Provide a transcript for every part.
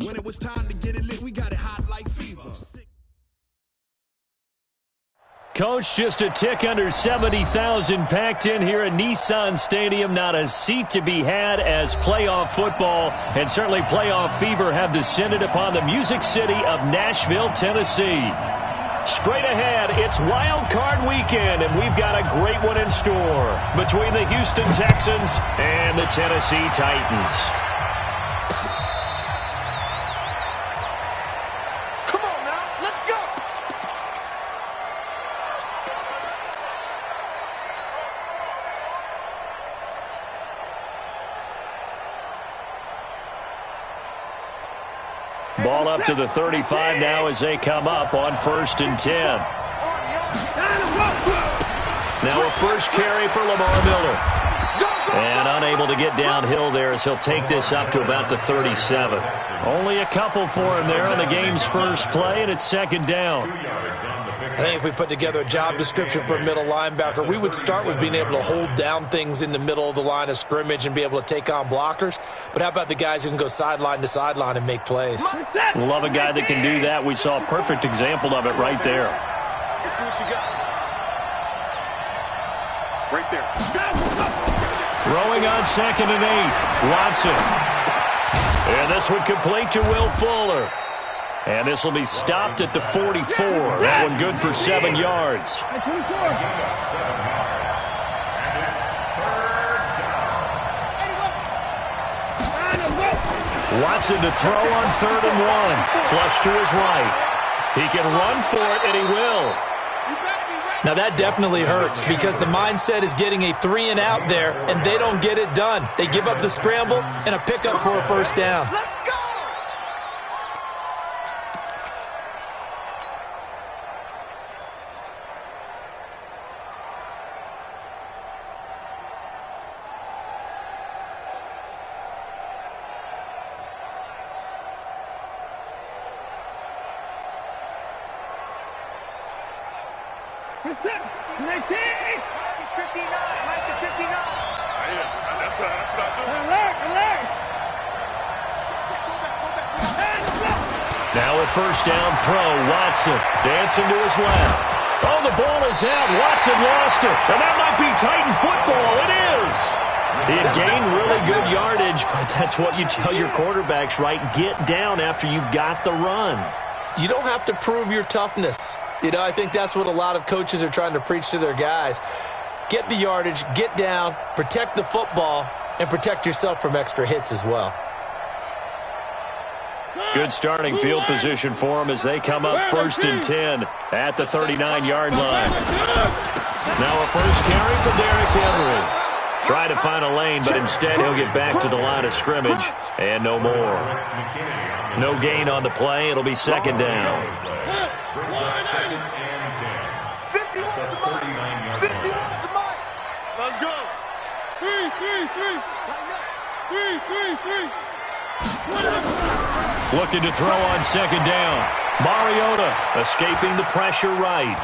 When it was time to get it lit, we got it hot like fever. Coach, just a tick under 70,000 packed in here at Nissan Stadium. Not a seat to be had as playoff football and certainly playoff fever have descended upon the Music City of Nashville, Tennessee. Straight ahead, it's Wild Card Weekend, and we've got a great one in store between the Houston Texans and the Tennessee Titans. Ball up to the 35 now as they come up on 1st and 10. Now a first carry for Lamar Miller. And unable to get downhill there as he'll take this up to about the 37. Only a couple for him there on the game's first play, and it's 2nd down. I think if we put together a job description for a middle linebacker, we would start with being able to hold down things in the middle of the line of scrimmage and be able to take on blockers. But how about the guys who can go sideline to sideline and make plays? Love a guy that can do that. We saw a perfect example of it right there. Let's see what you got. Right there. Throwing on 2nd and 8. Watson. And this one complete to Will Fuller. And this will be stopped at the 44. That one good for 7 yards. Watson to throw on 3rd and 1. Flush to his right. He can run for it, and he will. Now that definitely hurts because the mindset is getting a 3-and-out there, and they don't get it done. They give up the scramble and a pickup for a first down. Now a first down throw. Watson dancing to his left. Oh, the ball is out. Watson lost it. And that might be Titan football. It is. He had gained really good yardage, but that's what you tell your quarterbacks, right? Get down after you got the run. You don't have to prove your toughness. You know, I think that's what a lot of coaches are trying to preach to their guys. Get the yardage, get down, protect the football, and protect yourself from extra hits as well. Good starting field position for them as they come up 1st and 10 at the 39-yard line. Now a first carry for Derrick Henry. Try to find a lane, but instead he'll get back to the line of scrimmage and no more. No gain on the play. It'll be 2nd down. 2nd and 10. 51 to Mike. 51 to Mike. Let's go. 3. Looking to throw on 2nd down. Mariota escaping the pressure right.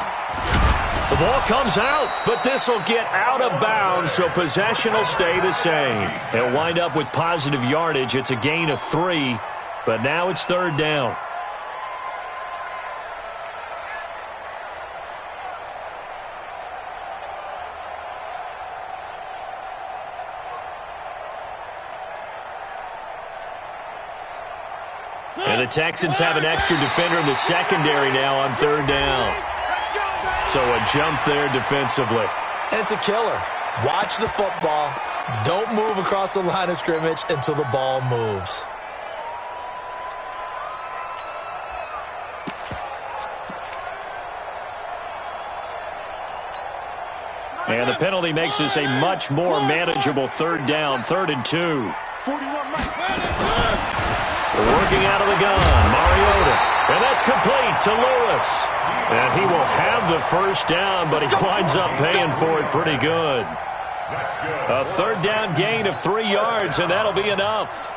The ball comes out, but this will get out of bounds, so possession will stay the same. They'll wind up with positive yardage. It's a gain of 3, but now it's 3rd down. And the Texans have an extra defender in the secondary now on 3rd down. So a jump there defensively. And it's a killer. Watch the football. Don't move across the line of scrimmage until the ball moves. And the penalty makes this a much more manageable 3rd down, 3rd and 2. Working out of the gun, Mariota. And that's complete to Lewis. And he will have the first down, but he winds up paying for it pretty good. A 3rd down gain of 3 yards, and that'll be enough.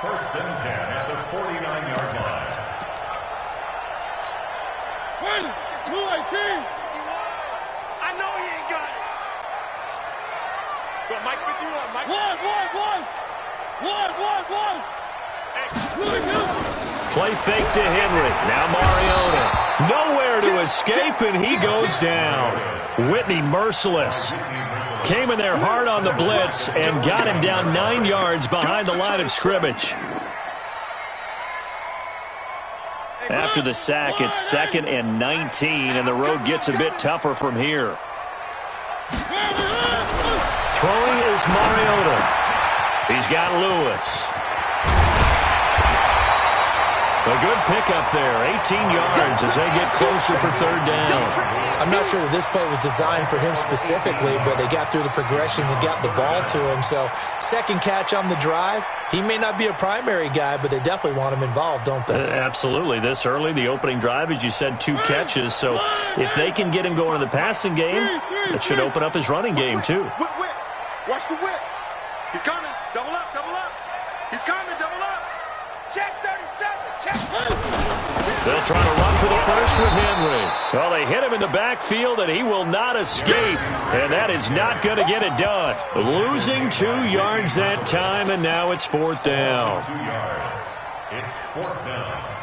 1st and 10 at the 49-yard line. I know he ain't got it. Go, Mike 51. Mike. One. Hey. Play fake to Henry. Now Mariota. Nowhere to escape, and he goes down. Whitney merciless. Came in there hard on the blitz and got him down 9 yards behind the line of scrimmage. After the sack, it's 2nd and 19, and the road gets a bit tougher from here. Throwing is Mariota. He's got Lewis. A good pickup there, 18 yards as they get closer for 3rd down. I'm not sure that this play was designed for him specifically, but they got through the progressions and got the ball to him. So 2nd catch on the drive. He may not be a primary guy, but they definitely want him involved, don't they? Absolutely. This early, the opening drive, as you said, 2 catches. So if they can get him going in the passing game, it should open up his running game too. Whip. Watch the whip. He's coming. Double up. He's coming. Double up. Check 37. Check. They'll try to run for the first with Henry. Well, they hit him in the backfield, and he will not escape. And that is not going to get it done. Losing 2 yards that time, and now it's 4th down. 2 yards. It's 4th down.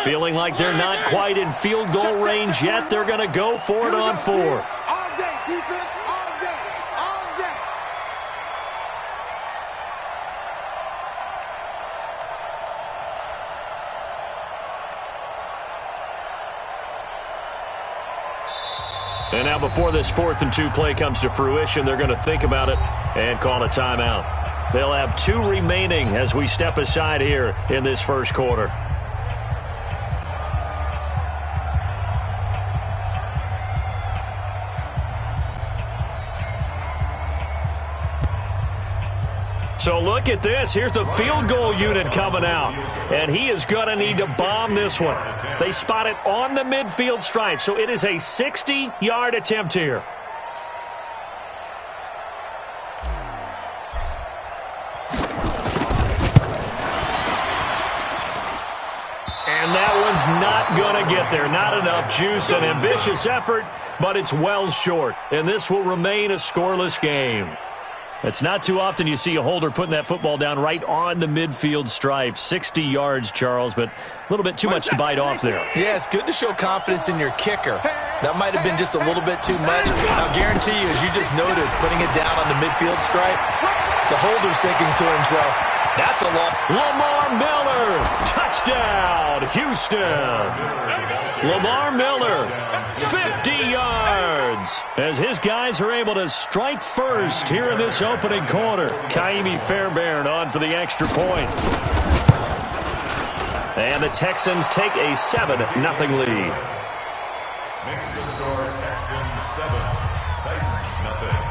Feeling like they're not quite in field goal range yet. They're going to go for it on 4th. All day, defense. All day. All day. And now before this 4th and 2 play comes to fruition, they're going to think about it and call a timeout. They'll have 2 remaining as we step aside here in this first quarter. So look at this. Here's the field goal unit coming out. And he is going to need to bomb this one. They spot it on the midfield stripe. So it is a 60-yard attempt here. And that one's not going to get there. Not enough juice. An ambitious effort, but it's well short. And this will remain a scoreless game. It's not too often you see a holder putting that football down right on the midfield stripe. 60 yards, Charles, but a little bit too much to bite off there. Yeah, it's good to show confidence in your kicker. That might have been just a little bit too much. I'll guarantee you, as you just noted, putting it down on the midfield stripe, the holder's thinking to himself, that's a long. Lamar Miller, touchdown, Houston. Lamar Miller, 50 yards, as his guys are able to strike first here in this opening quarter. Kaimi Fairbairn on for the extra point. And the Texans take a 7-0 lead. Makes the score Texans 7, Titans nothing.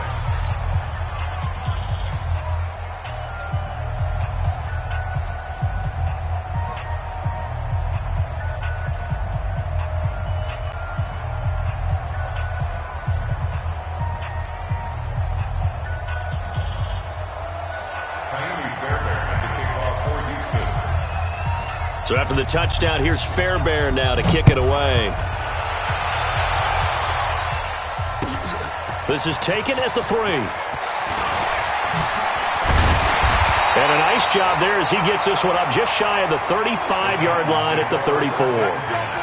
So after the touchdown, here's Fairbairn now to kick it away. This is taken at the 3. And a nice job there as he gets this one up just shy of the 35-yard line at the 34.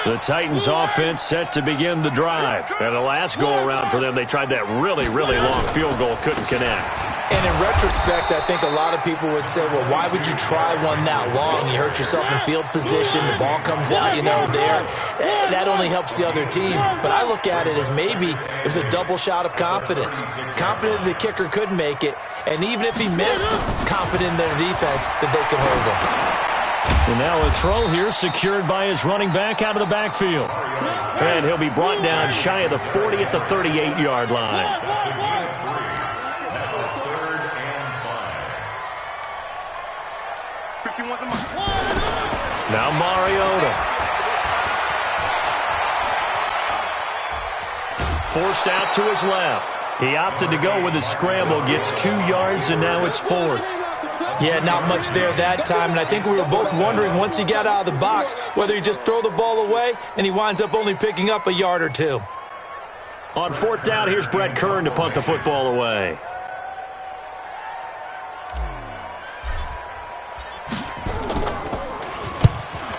The Titans offense set to begin the drive. And the last go-around for them, they tried that really, really long field goal, couldn't connect. And in retrospect, I think a lot of people would say, well, why would you try one that long? You hurt yourself in field position. The ball comes out, there. That only helps the other team. But I look at it as maybe it was a double shot of confidence. Confident the kicker could make it. And even if he missed, confident in their defense that they can hold him. And now a throw here secured by his running back out of the backfield. And he'll be brought down shy of the 40 at the 38-yard line. Now Mariota. Forced out to his left. He opted to go with a scramble, gets 2 yards, and now it's 4th. Yeah, not much there that time, and I think we were both wondering once he got out of the box whether he just throw the ball away and he winds up only picking up a yard or 2. On 4th down, here's Brett Kern to punt the football away.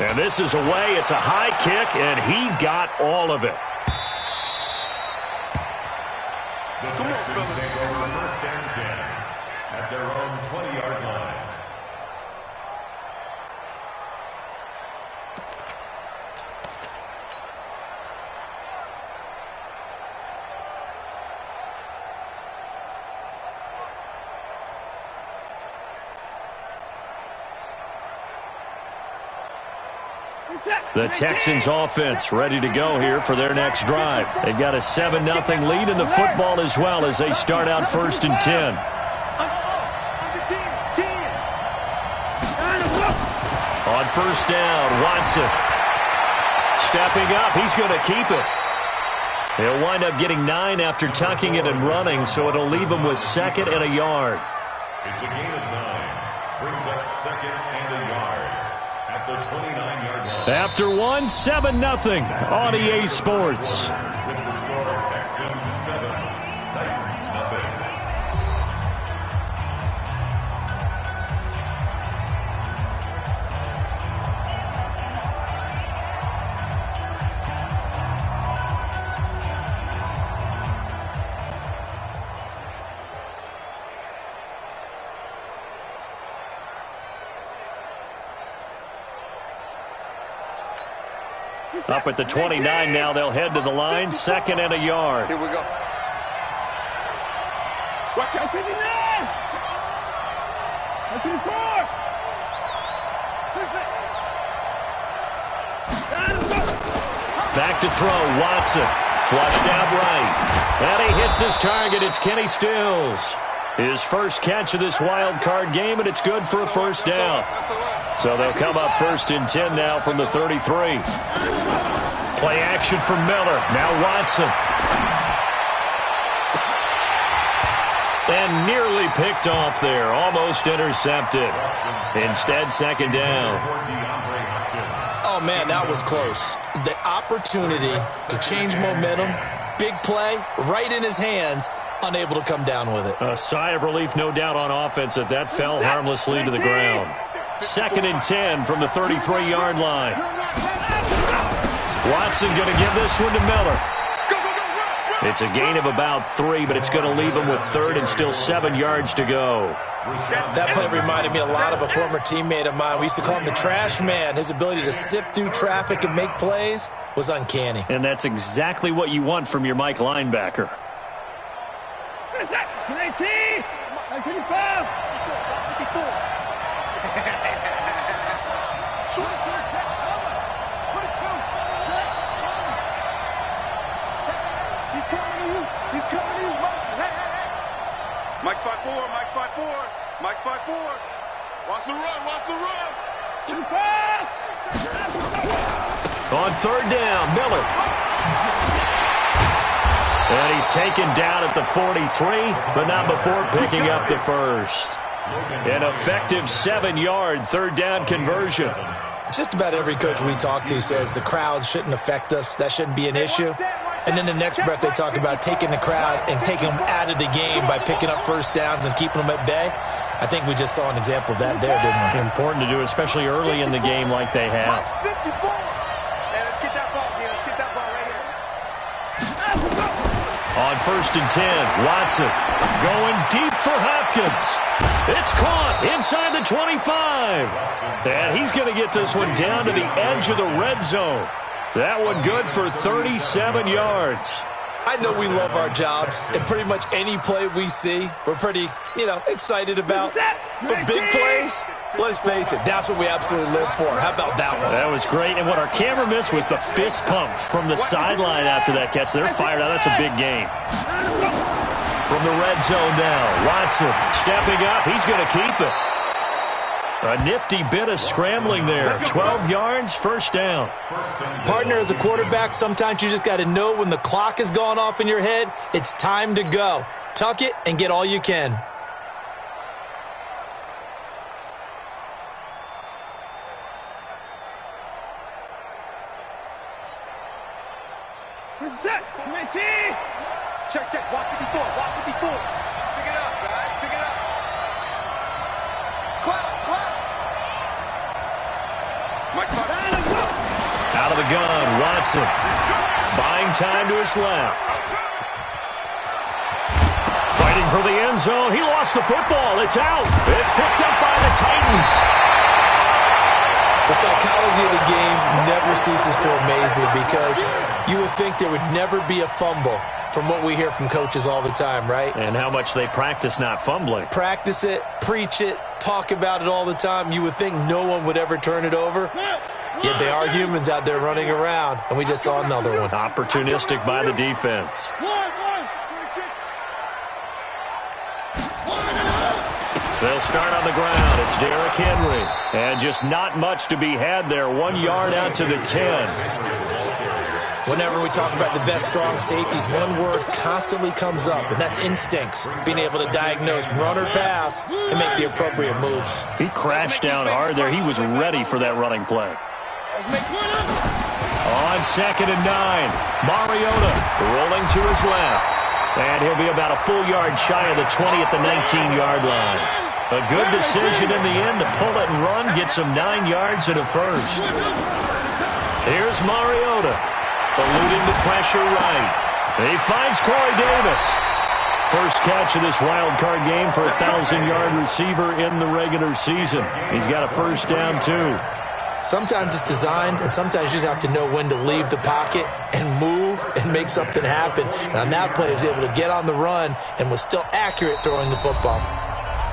And this is away. It's a high kick, and he got all of it. The Texans take over 1st and 10 at their own 20-yard line. The Texans offense ready to go here for their next drive. They've got a 7-0 lead in the football as well as they start out 1st and 10. On 1st down, Watson. Stepping up, he's going to keep it. He'll wind up getting 9 after tucking it and running, so it'll leave him with 2nd and a yard. It's a gain of 9. Brings up 2nd and a yard at the 29-yard line. After 1, 7-0 on EA Sports. With the score, Texans 7, Titans nothing. Up at the 29 now, they'll head to the line, 2nd and a yard. Here we go. Watch out, 59! 54! Back to throw, Watson. Flushed out right. And he hits his target. It's Kenny Stills. His first catch of this wild card game, and it's good for a 1st down. So they'll come up 1st and 10 now from the 33. Play action for Miller. Now Watson. And nearly picked off there. Almost intercepted. Instead, 2nd down. Oh, man, that was close. The opportunity to change momentum, big play, right in his hands, unable to come down with it. A sigh of relief, no doubt, on offense that that fell harmlessly to the ground. 2nd and 10 from the 33-yard line. Watson going to give this one to Miller. It's a gain of about 3, but it's going to leave him with 3rd and still 7 yards to go. That play reminded me a lot of a former teammate of mine. We used to call him the trash man. His ability to sift through traffic and make plays was uncanny. And that's exactly what you want from your Mike linebacker. 19! 55! He's coming to you. He's coming to you. Mike's 5-4. Mike's 5-4. Mike's 5-4. Watch the run. Watch the run. On 3rd down, Miller. And he's taken down at the 43, but not before picking up the 1st. An effective 7-yard 3rd down conversion. Just about every coach we talk to says the crowd shouldn't affect us. That shouldn't be an issue. And then the next breath they talk about taking the crowd and taking them out of the game by picking up 1st downs and keeping them at bay. I think we just saw an example of that there, didn't we? Important to do, especially early in the game like they have. 54. And let's get that ball On 1st and 10, Watson going deep for Hopkins. It's caught inside the 25. And he's going to get this one down to the edge of the red zone. That one good for 37 yards. I know we love our jobs, and pretty much any play we see, we're pretty, excited about. But big plays, let's face it, that's what we absolutely live for. How about that one? That was great, and what our camera missed was the fist pump from the sideline after that catch. They're fired out. That's a big game. From the red zone now, Watson stepping up. He's going to keep it. A nifty bit of scrambling there. 12 yards, first down. Partner, as a quarterback, sometimes you just got to know when the clock has gone off in your head, it's time to go. Tuck it and get all you can. Set. Check. Walk 54. Pick it up, guys. Pick it up. Cloud. Out of the gun, Watson. Buying time to his left. Fighting for the end zone. He lost the football. It's out. It's picked up by the Titans. The psychology of the game never ceases to amaze me because you would think there would never be a fumble from what we hear from coaches all the time, right? And how much they practice not fumbling. Practice it, preach it, talk about it all the time. You would think no one would ever turn it over. Yet they are humans out there running around, and we just saw another one. Opportunistic by the defense. They'll start on the ground. It's Derrick Henry. And just not much to be had there. 1 yard out to the 10. Whenever we talk about the best strong safeties, one word constantly comes up, and that's instincts. Being able to diagnose run or pass and make the appropriate moves. He crashed down hard there. He was ready for that running play. On 2nd and 9, Mariota rolling to his left. And he'll be about a full yard shy of the 20 at the 19-yard line. A good decision in the end to pull it and run, get some 9 yards and a first. Here's Mariota, eluding the pressure right. He finds Corey Davis. First catch of this wild card game for a 1,000-yard receiver in the regular season. He's got a first down, too. Sometimes it's designed, and sometimes you just have to know when to leave the pocket and move and make something happen. And on that play, he was able to get on the run and was still accurate throwing the football.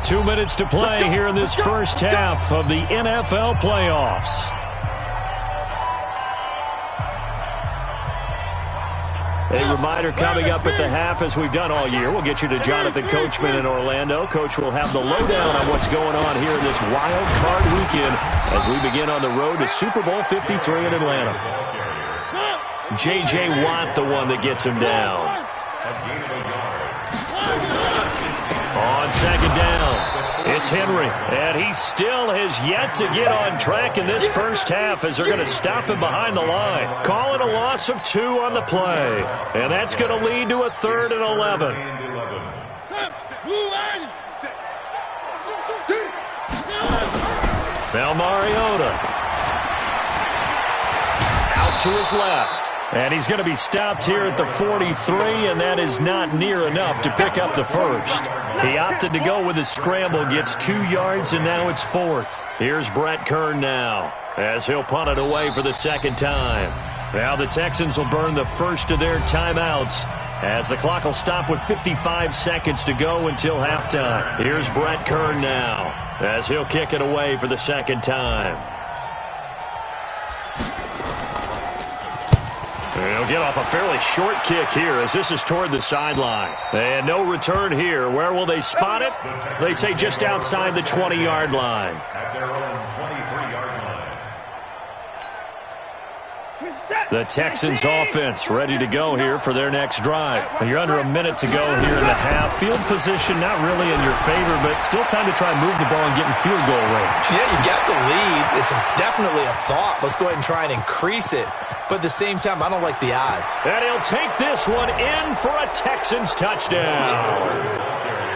2 minutes to play here in this first half of the NFL playoffs. A reminder coming up at the half, as we've done all year. We'll get you to Jonathan Coachman in Orlando. Coach will have the lowdown on what's going on here this wild card weekend as we begin on the road to Super Bowl 53 in Atlanta. J.J. Watt, the one that gets him down. On 2nd down, it's Henry, and he still has yet to get on track in this first half as they're going to stop him behind the line. Calling a loss of 2 on the play, and that's going to lead to a 3rd and 11. Now Mariota out to his left. And he's going to be stopped here at the 43, and that is not near enough to pick up the first. He opted to go with his scramble, gets 2 yards, and now it's 4th. Here's Brett Kern now, as he'll punt it away for the 2nd time. Now the Texans will burn the first of their timeouts, as the clock will stop with 55 seconds to go until halftime. Here's Brett Kern now, as he'll kick it away for the 2nd time. He'll get off a fairly short kick here as this is toward the sideline. And no return here. Where will they spot it? They say just outside the 20-yard line. At their own 23-yard line. The Texans offense ready to go here for their next drive. You're under a minute to go here in the half. Field position not really in your favor, but still time to try and move the ball and get in field goal range. Yeah, you got the lead. It's definitely a thought. Let's go ahead and try and increase it. But at the same time, I don't like the odd. And he'll take this one in for a Texans touchdown.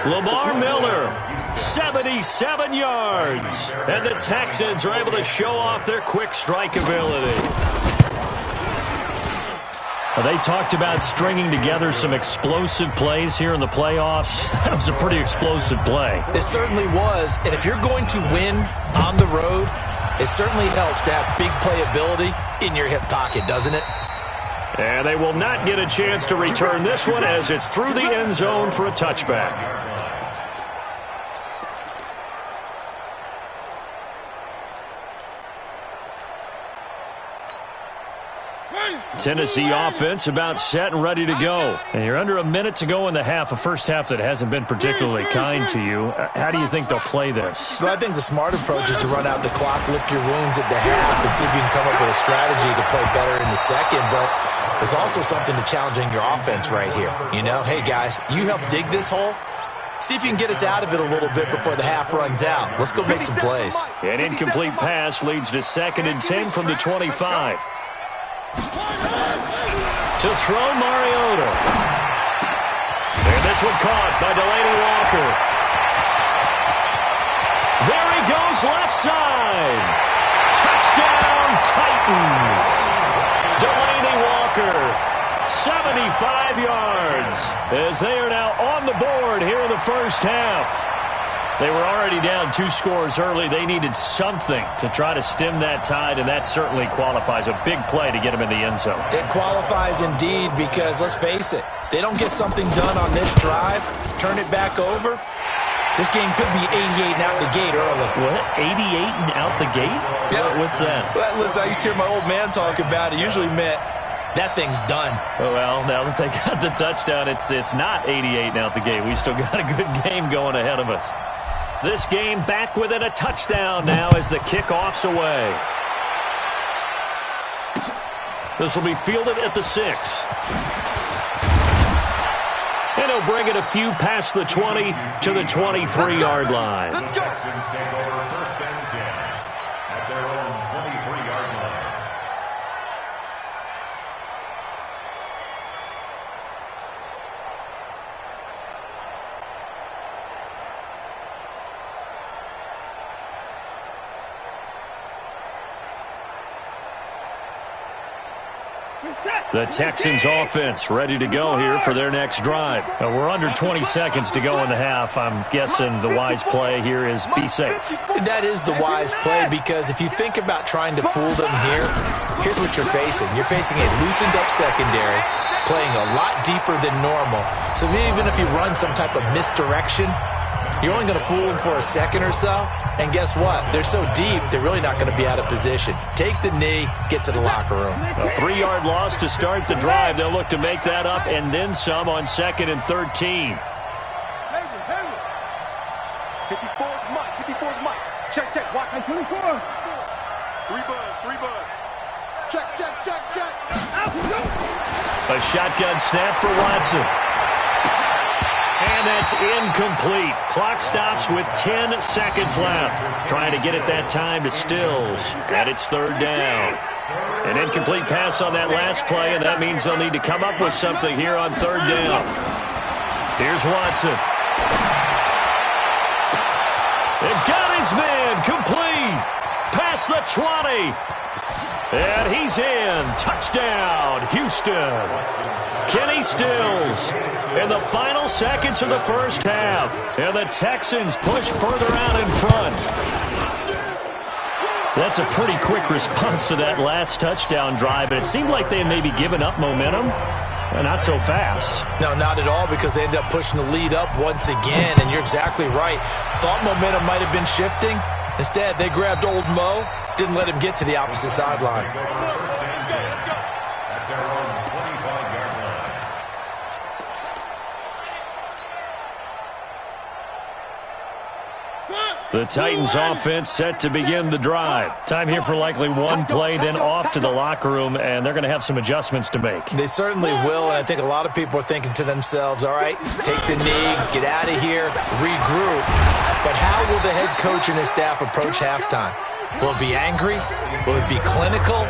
Lamar Miller, 77 yards. And the Texans are able to show off their quick strike ability. They talked about stringing together some explosive plays here in the playoffs. That was a pretty explosive play. It certainly was. And if you're going to win on the road, it certainly helps to have big playability in your hip pocket, doesn't it? And they will not get a chance to return this one as it's through the end zone for a touchback. Tennessee offense about set and ready to go. And you're under a minute to go in the half, a first half that hasn't been particularly kind to you. How do you think they'll play this? Well, I think the smart approach is to run out the clock, lick your wounds at the half, and see if you can come up with a strategy to play better in the second. But there's also something to challenging your offense right here. You know, hey, guys, you help dig this hole. See if you can get us out of it a little bit before the half runs out. Let's go make some plays. An incomplete pass leads to 2nd and 10 from the 25. To throw Mariota. And this one caught by Delaney Walker. There he goes, left side. Touchdown, Titans. Delaney Walker, 75 yards, as they are now on the board here in the first half. They were already down 2 scores early. They needed something to try to stem that tide, and that certainly qualifies. A big play to get them in the end zone. It qualifies indeed because, let's face it, they don't get something done on this drive, turn it back over, this game could be 88 and out the gate early. What? 88 and out the gate? Yeah. What's that? Well, listen, I used to hear my old man talk about it. Usually meant that thing's done. Well, now that they got the touchdown, it's not 88 and out the gate. We still got a good game going ahead of us. This game back within a touchdown now as the kickoff's away. This will be fielded at the 6. And he'll bring it a few past the 20 to the 23-yard line. The Texans take over 1st and 10 at their own 23-yard line. The Texans offense ready to go here for their next drive. We're under 20 seconds to go in the half. I'm guessing the wise play here is be safe. That is the wise play because if you think about trying to fool them here, here's what you're facing. You're facing a loosened up secondary, playing a lot deeper than normal. So even if you run some type of misdirection, you're only going to fool them for a second or so. And guess what? They're so deep, they're really not going to be out of position. Take the knee, get to the locker room. A 3-yard loss to start the drive. They'll look to make that up and then some on 2nd and 13. 54's Mike. 54's Mike. Check. Watch my 24. 3 bud. Check. A shotgun snap for Watson. And that's incomplete. Clock stops with 10 seconds left. Trying to get it that time to Stills. And it's 3rd down. An incomplete pass on that last play, and that means they'll need to come up with something here on 3rd down. Here's Watson. And got his man complete. Past the 20. And he's in. Touchdown, Houston. Kenny Stills in the final seconds of the first half. And the Texans push further out in front. That's a pretty quick response to that last touchdown drive. And it seemed like they had maybe given up momentum. Not so fast. No, not at all, because they ended up pushing the lead up once again. And you're exactly right. Thought momentum might have been shifting. Instead, they grabbed old Mo, didn't let him get to the opposite sideline. The Titans offense set to begin the drive. Time here for likely one play, then off to the locker room, and they're going to have some adjustments to make. They certainly will, and I think a lot of people are thinking to themselves, all right, take the knee, get out of here, regroup. But how will the head coach and his staff approach halftime? Will it be angry? Will it be clinical?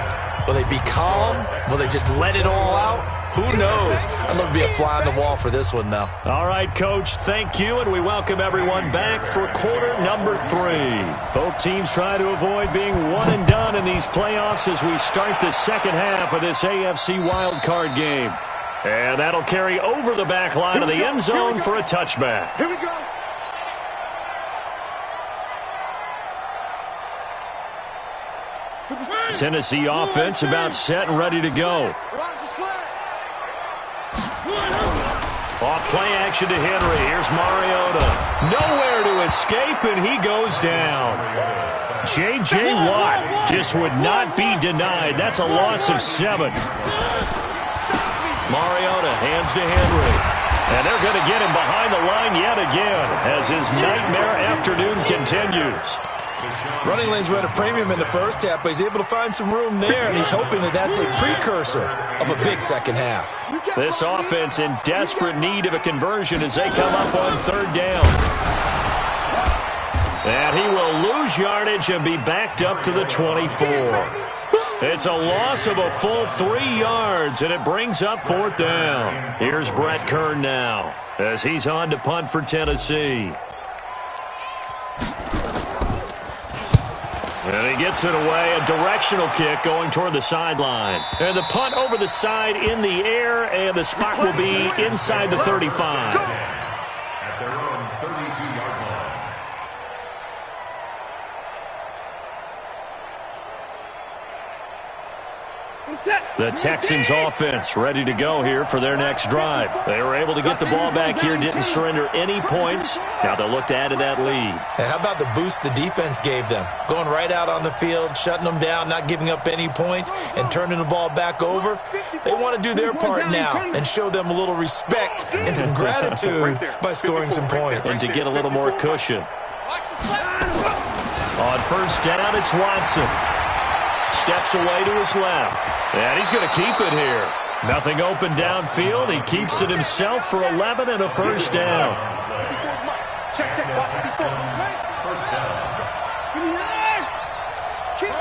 Will they be calm? Will they just let it all out? Who knows? I'd love to be a fly on the wall for this one, though. All right, Coach, thank you, and we welcome everyone back for quarter number 3. Both teams try to avoid being one and done in these playoffs as we start the second half of this AFC wildcard game. And that'll carry over the back line of the end zone for a touchback. Here we go. Tennessee offense about set and ready to go. Off play action to Henry. Here's Mariota. Nowhere to escape, and he goes down. J.J. Watt just would not be denied. That's a loss of 7. Mariota hands to Henry. And they're going to get him behind the line yet again as his nightmare afternoon continues. Running lanes were at a premium in the first half, but he's able to find some room there, and he's hoping that that's a precursor of a big second half. This offense in desperate need of a conversion as they come up on 3rd down. And he will lose yardage and be backed up to the 24. It's a loss of a full 3 yards, and it brings up 4th down. Here's Brett Kern now as he's on to punt for Tennessee. And he gets it away, a directional kick going toward the sideline. And the punt over the side in the air, and the spot will be inside the 35. At their own 32-yard line. The Texans offense ready to go here for their next drive. They were able to get the ball back here, didn't surrender any points. Now they'll look to add to that lead. And how about the boost the defense gave them? Going right out on the field, shutting them down, not giving up any points, and turning the ball back over. They want to do their part now and show them a little respect and some gratitude by scoring some points. And to get a little more cushion. On 1st down, it's Watson. Steps away to his left. And he's going to keep it here. Nothing open downfield. He keeps it himself for 11 and a 1st down. Check. First down. Kill.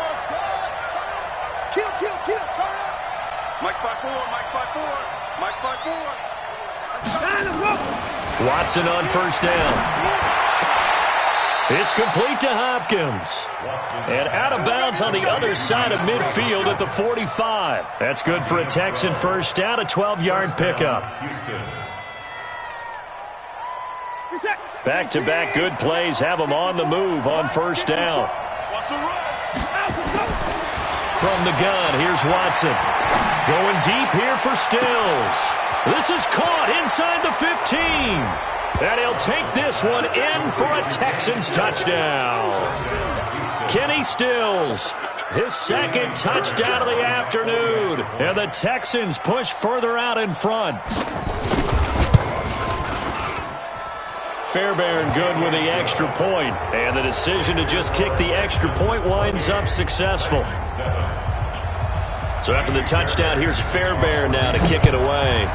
Turn up. Mike 5-4. Watson on 1st down. It's complete to Hopkins. And out of bounds on the other side of midfield at the 45. That's good for a Texan 1st down, a 12-yard pickup. Back-to-back good plays have them on the move on 1st down. From the gun, here's Watson. Going deep here for Stills. This is caught inside the 15. And he'll take this one in for a Texans touchdown. Kenny Stills, his 2nd touchdown of the afternoon. And the Texans push further out in front. Fairbairn good with the extra point. And the decision to just kick the extra point winds up successful. So after the touchdown, here's Fairbairn now to kick it away.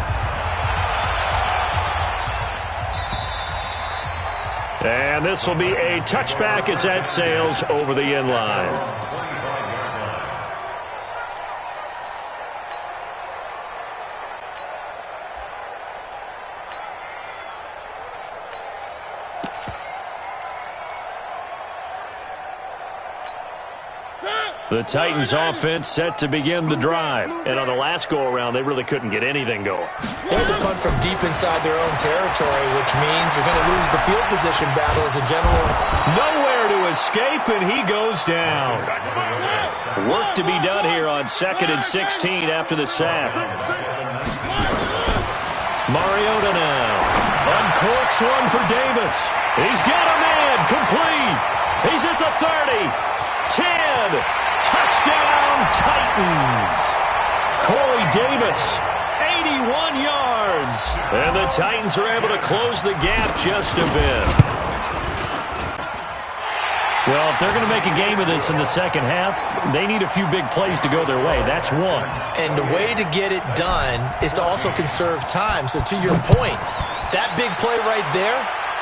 And this will be a touchback as that sails over the end line. The Titans offense set to begin the drive. And on the last go-around, they really couldn't get anything going. They had to punt from deep inside their own territory, which means they're going to lose the field position battle as a general. Nowhere to escape, and he goes down. Work to be done here on 2nd and 16 after the sack. Mariota now. Uncorks one for Davis. He's got a man. Complete. He's at the 30. 10. Touchdown, Titans. Corey Davis, 81 yards. And the Titans are able to close the gap just a bit. Well, if they're going to make a game of this in the second half, they need a few big plays to go their way. That's one. And the way to get it done is to also conserve time. So to your point, that big play right there,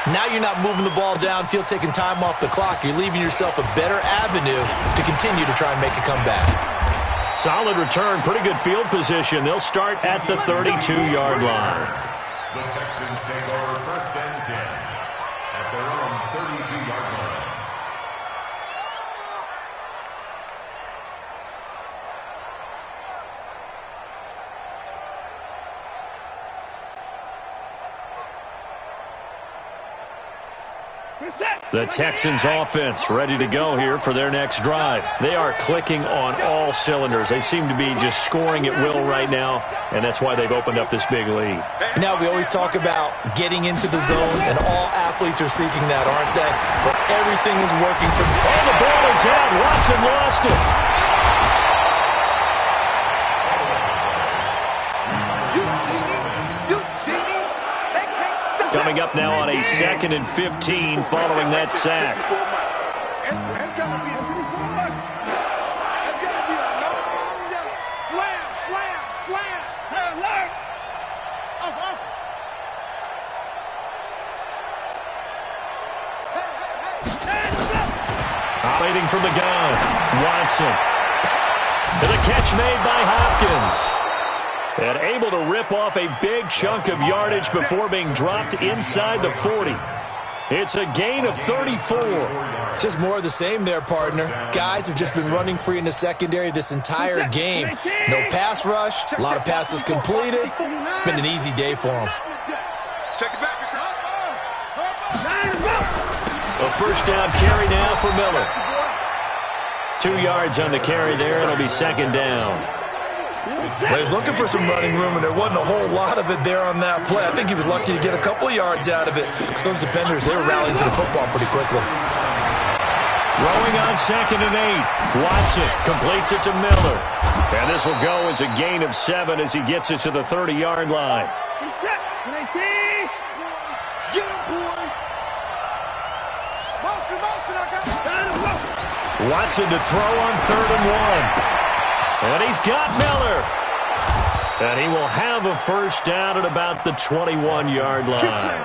now you're not moving the ball downfield, taking time off the clock. You're leaving yourself a better avenue to continue to try and make a comeback. Solid return, pretty good field position. They'll start at the 32-yard line. The Texans take over 1st and 10 at their own 32-yard line. The Texans offense ready to go here for their next drive. They are clicking on all cylinders. They seem to be just scoring at will right now, and that's why they've opened up this big lead. Now, we always talk about getting into the zone, and all athletes are seeking that, aren't they? But everything is working for them. Oh, the ball is out. Watson lost it. Coming up now on a 2nd and 15 following that sack. It's got to be a long slam. Alert! Off. Waiting from the gun. Watson. And the catch made by Hopkins. And able to rip off a big chunk of yardage before being dropped inside the 40. It's a gain of 34. Just more of the same there, partner. Guys have just been running free in the secondary this entire game. No pass rush, a lot of passes completed. Been an easy day for them. Check it back. A first down carry now for Miller. 2 yards on the carry there. It'll be 2nd down. Well, he was looking for some running room, and there wasn't a whole lot of it there on that play. I think he was lucky to get a couple of yards out of it, because those defenders, they were rallying to the football pretty quickly. Throwing on 2nd and 8. Watson completes it to Miller. And this will go as a gain of 7 as he gets it to the 30-yard line. Watson to throw on 3rd and 1. And he's got Miller. And he will have a first down at about the 21-yard line.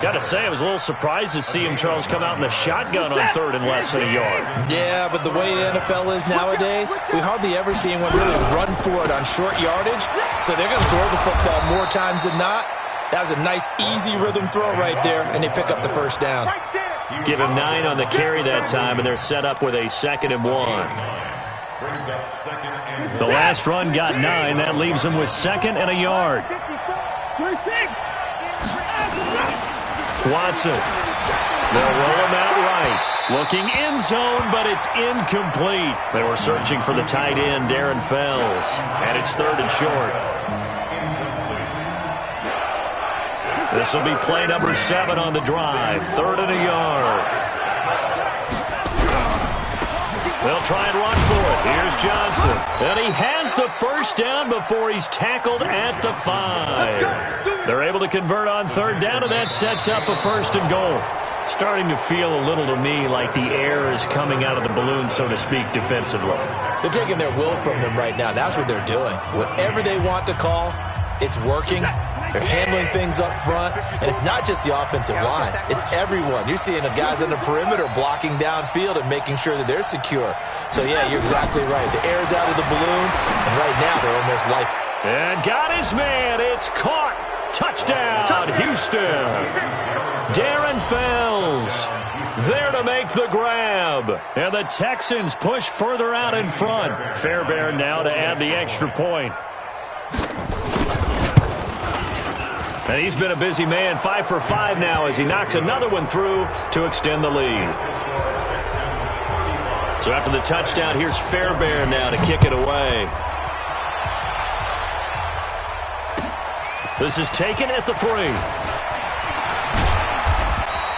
Got to say, I was a little surprised to see him, Charles, come out in the shotgun on 3rd and less than a yard. Yeah, but the way the NFL is nowadays, we hardly ever see anyone really run for it on short yardage. So they're going to throw the football more times than not. That was a nice, easy rhythm throw right there, and they pick up the first down. Give him 9 on the carry that time, and they're set up with a 2nd and 1. The last run got 9. That leaves him with 2nd and a yard. Watson. They'll roll him out right. Looking end zone, but it's incomplete. They were searching for the tight end, Darren Fells. And it's 3rd and short. This will be play number 7 on the drive. 3rd and a yard. They'll try and run for it. Here's Johnson. And he has the first down before he's tackled at the 5. They're able to convert on 3rd down, and that sets up a 1st and goal. Starting to feel a little to me like the air is coming out of the balloon, so to speak, defensively. They're taking their will from them right now. That's what they're doing. Whatever they want to call, it's working. They're handling things up front, and it's not just the offensive line. It's everyone. You're seeing the guys on the perimeter blocking downfield and making sure that they're secure. So, yeah, you're exactly right. The air's out of the balloon, and right now they're almost life. And got his man. It's caught. Touchdown, Houston. Darren Fells there to make the grab. And the Texans push further out in front. Fairbairn now to add the extra point. And he's been a busy man, 5 for 5 now as he knocks another one through to extend the lead. So after the touchdown, here's Fairbairn now to kick it away. This is taken at the 3.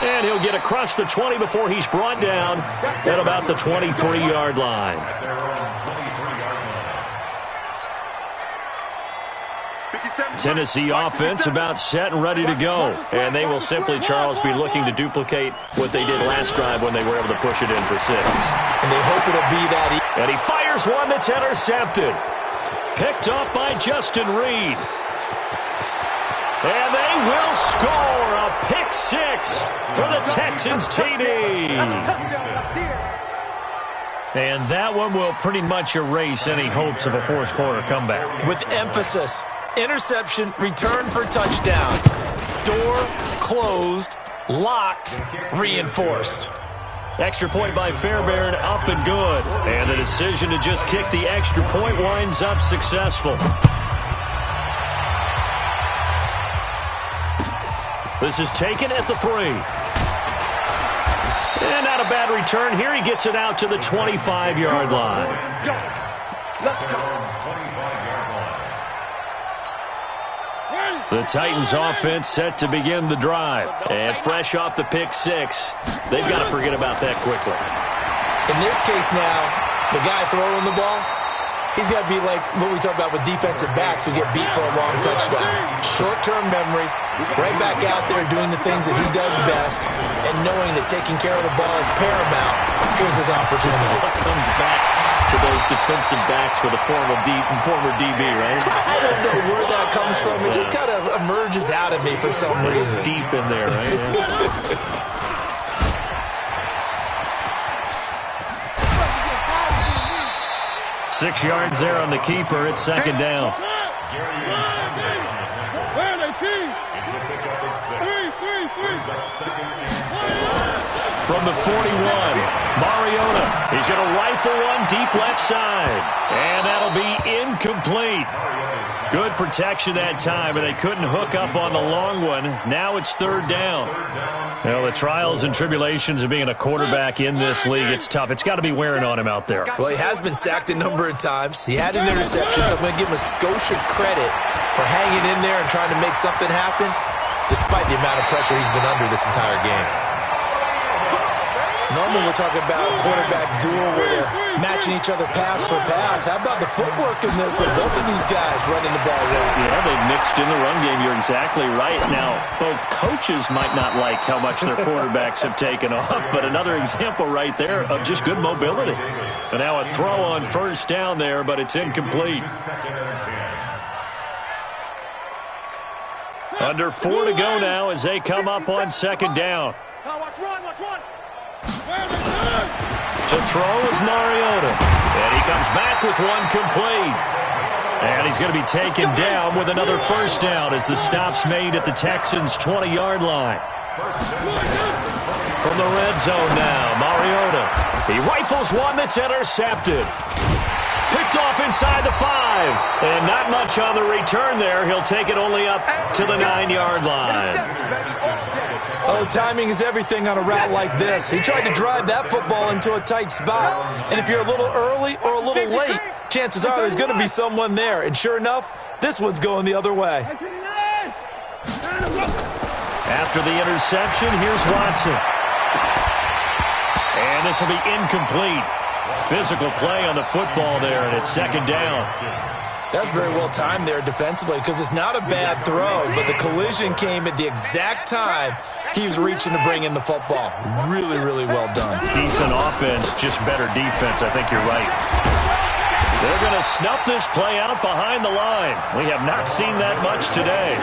And he'll get across the 20 before he's brought down at about the 23-yard line. Tennessee offense about set and ready to go. And they will simply, Charles, be looking to duplicate what they did last drive when they were able to push it in for 6. And they hope it'll be that. And he fires one that's intercepted. Picked off by Justin Reed. And they will score a pick 6 for the Texans TD. And that one will pretty much erase any hopes of a fourth quarter comeback. With emphasis, interception, return for touchdown. Door closed, locked, reinforced. Extra point by Fairbairn, up and good. And the decision to just kick the extra point winds up successful. This is taken at the 3. And not a bad return here. He gets it out to the 25-yard line. Let's go. Let's go. The Titans offense set to begin the drive. And fresh off the pick 6, they've got to forget about that quickly. In this case now, the guy throwing the ball, he's got to be like what we talk about with defensive backs who get beat for a long touchdown. Short-term memory, right back out there doing the things that he does best, and knowing that taking care of the ball is paramount. Here's his opportunity. Comes back to those defensive backs for the former DB, right? I don't know where that comes from. It just kind of emerges out of me for some reason. It's deep in there, right? Yeah. 6 yards there on the keeper. It's second down. From the 41, Mariota. He's going to rifle one deep left side. And that'll be incomplete. Good protection that time, and they couldn't hook up on the long one. Now it's third down. Well, the trials and tribulations of being a quarterback in this league, it's tough. It's got to be wearing on him out there. Well, he has been sacked a number of times. He had an interception, so I'm going to give him a skosh of credit for hanging in there and trying to make something happen, despite the amount of pressure he's been under this entire game. Normally we're talking about a quarterback duel where they're matching each other pass for pass. How about the footwork in this with both of these guys running the ball well? Yeah, they mixed in the run game. You're exactly right. Now, both coaches might not like how much their quarterbacks have taken off, but another example right there of just good mobility. And now a throw on first down there, but it's incomplete. Under 4 to go now as they come up on second down. Watch run, watch run. To throw is Mariota. And he comes back with one complete. And he's going to be taken down with another first down as the stop's made at the Texans' 20-yard line. From the red zone now, Mariota. He rifles one that's intercepted. Picked off inside the 5. And not much on the return there. He'll take it only up to the 9-yard line. Oh, timing is everything on a route like this. He tried to drive that football into a tight spot. And if you're a little early or a little late, chances are there's going to be someone there. And sure enough, this one's going the other way. After the interception, here's Watson. And this will be incomplete. Physical play on the football there, and it's second down. That's very well timed there defensively because it's not a bad throw, but the collision came at the exact time he was reaching to bring in the football. Really, really well done. Decent offense, just better defense. I think you're right. They're going to snuff this play out behind the line. We have not seen that much today.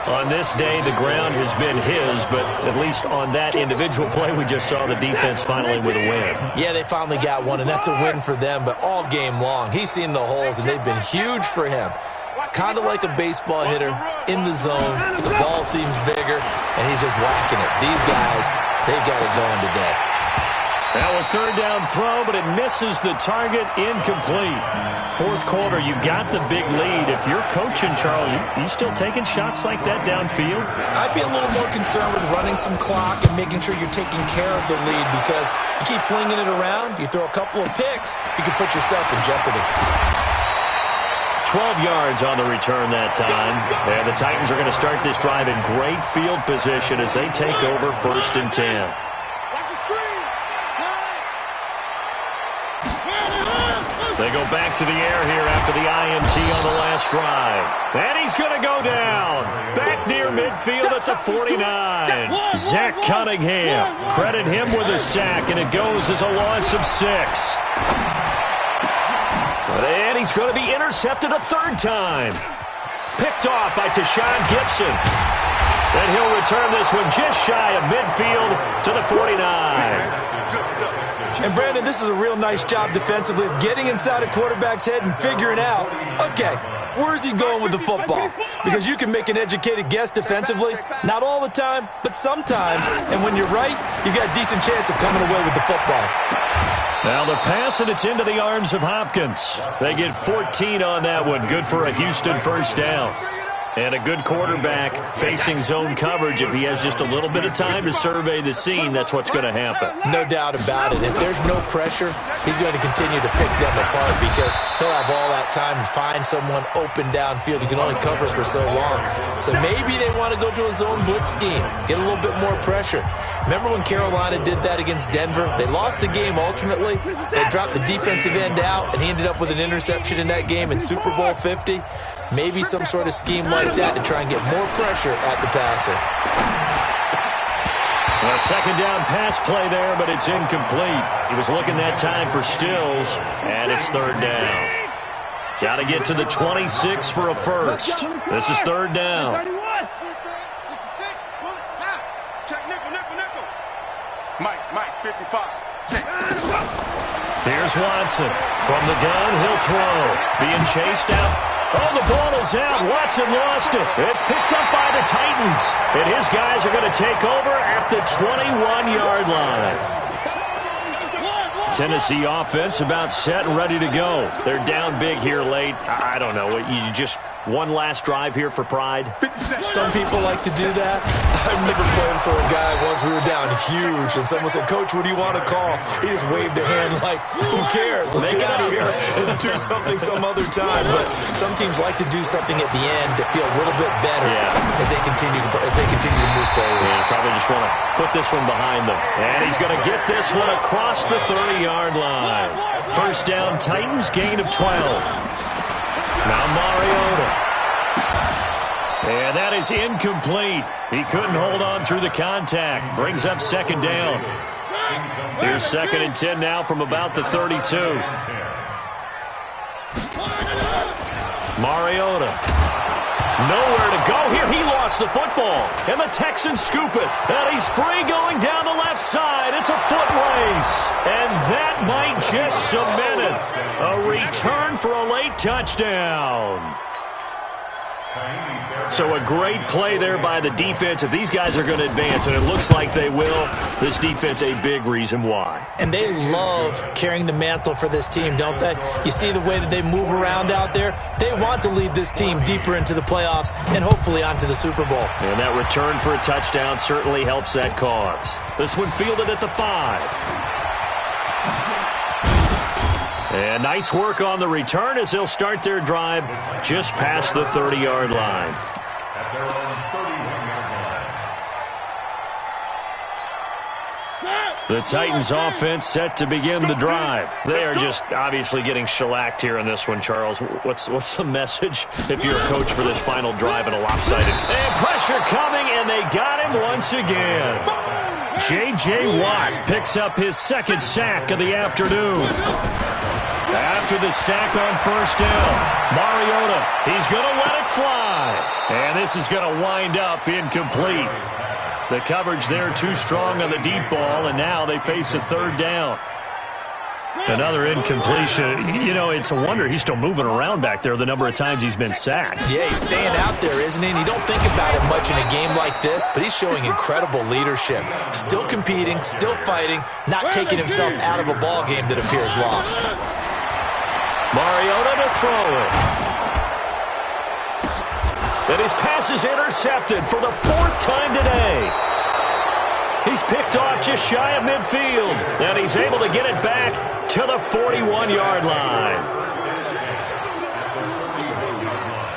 On this day, the ground has been his, but at least on that individual play, we just saw the defense finally with a win. Yeah, they finally got one, and that's a win for them, but all game long, he's seen the holes, and they've been huge for him. Kind of like a baseball hitter in the zone. The ball seems bigger, and he's just whacking it. These guys, they've got it going today. Now a third down throw, but it misses the target, incomplete. Fourth quarter, you've got the big lead. If you're coaching, Charles, you still taking shots like that downfield? I'd be a little more concerned with running some clock and making sure you're taking care of the lead because you keep flinging it around, you throw a couple of picks, you can put yourself in jeopardy. 12 yards on the return that time. And the Titans are going to start this drive in great field position as they take over 1st and 10. They go back to the air here after the INT on the last drive. And he's going to go down. Back near midfield at the 49. Zach Cunningham. Credit him with a sack, and it goes as a loss of 6. And he's going to be intercepted a third time. Picked off by Tashawn Gibson. And he'll return this one just shy of midfield to the 49. And, Brandon, this is a real nice job defensively of getting inside a quarterback's head and figuring out, okay, where's he going with the football? Because you can make an educated guess defensively, not all the time, but sometimes. And when you're right, you've got a decent chance of coming away with the football. Now the pass, and it's into the arms of Hopkins. They get 14 on that one. Good for a Houston first down. And a good quarterback facing zone coverage. If he has just a little bit of time to survey the scene, that's what's going to happen. No doubt about it. If there's no pressure, he's going to continue to pick them apart because he'll have all that time to find someone open downfield. You can only cover for so long. So maybe they want to go to a zone blitz scheme, get a little bit more pressure. Remember when Carolina did that against Denver? They lost the game ultimately. They dropped the defensive end out, and he ended up with an interception in that game in Super Bowl 50. Maybe some sort of scheme like that to try and get more pressure at the passer. A second down pass play there, but it's incomplete. He was looking that time for Stills, and it's third down. Got to get to the 26 for a first. This is third down. Mike, 55. Check. Here's Watson. From the gun, he'll throw. Being chased out. Oh, the ball is out. Watson lost it. It's picked up by the Titans. And his guys are going to take over at the 21-yard line. Tennessee offense about set and ready to go. They're down big here late. I don't know. You just one last drive here for pride? Some people like to do that. I remember playing for a guy once. We were down huge, and someone said, "Coach, what do you want to call?" He just waved a hand like, "Who cares? Let's get out of here and do something some other time." But some teams like to do something at the end to feel a little bit better as they continue to move forward. Yeah, probably just want to put this one behind them. And he's going to get this one across the 30-yard line. First down, Titans, gain of 12. Now Mariota. And that is incomplete. He couldn't hold on through the contact. Brings up second down. Here's second and 10 now from about the 32. Mariota. Nowhere to go here. He lost the football. And the Texans scoop it. And he's free going down the left side. It's a foot race. And that might just cement it. A return for a late touchdown. So a great play there by the defense. If these guys are going to advance, and it looks like they will, this defense a big reason why. And they love carrying the mantle for this team, don't they? You see the way that they move around out there? They want to lead this team deeper into the playoffs and hopefully onto the Super Bowl. And that return for a touchdown certainly helps that cause. This one fielded at the 5. And nice work on the return as they'll start their drive just past the 30-yard line. At their own 31-yard line. The Titans offense set to begin the drive. They are just obviously getting shellacked here in this one, Charles. What's the message if you're a coach for this final drive in a lopsided? And pressure coming, and they got him once again. J.J. Watt picks up his second sack of the afternoon. After the sack on first down, Mariota, he's going to let it fly. And this is going to wind up incomplete. The coverage there too strong on the deep ball, and now they face a third down. Another incompletion. You know, it's a wonder he's still moving around back there the number of times he's been sacked. Yeah, he's staying out there, isn't he? And you don't think about it much in a game like this, but he's showing incredible leadership. Still competing, still fighting, not taking himself out of a ball game that appears lost. Mariota to throw it. And his pass is intercepted for the 4th time today. He's picked off just shy of midfield. And he's able to get it back to the 41-yard line.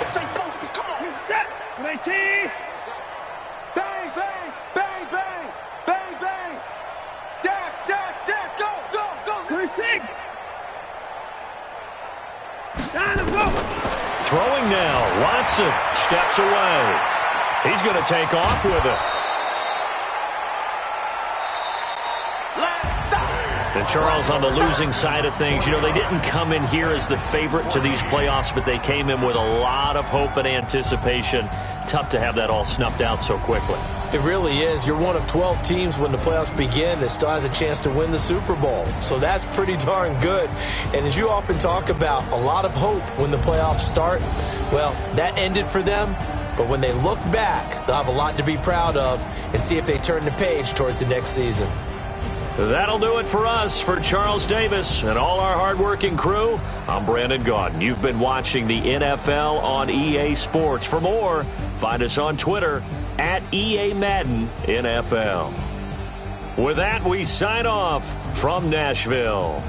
Stay focused. Come on. Set. 19. Bang, bang, bang, bang, bang, bang. Dash, dash, dash. Go, go, go. 26. Throwing now. Watson steps away. He's going to take off with it. And Charles, on the losing side of things, you know, they didn't come in here as the favorite to these playoffs, but they came in with a lot of hope and anticipation. Tough to have that all snuffed out so quickly. It really is. You're one of 12 teams when the playoffs begin that still has a chance to win the Super Bowl. So that's pretty darn good. And as you often talk about, a lot of hope when the playoffs start. Well, that ended for them. But when they look back, they'll have a lot to be proud of and see if they turn the page towards the next season. That'll do it for us. For Charles Davis and all our hardworking crew, I'm Brandon Gaudin. You've been watching the NFL on EA Sports. For more, find us on Twitter at EA Madden NFL. With that, we sign off from Nashville.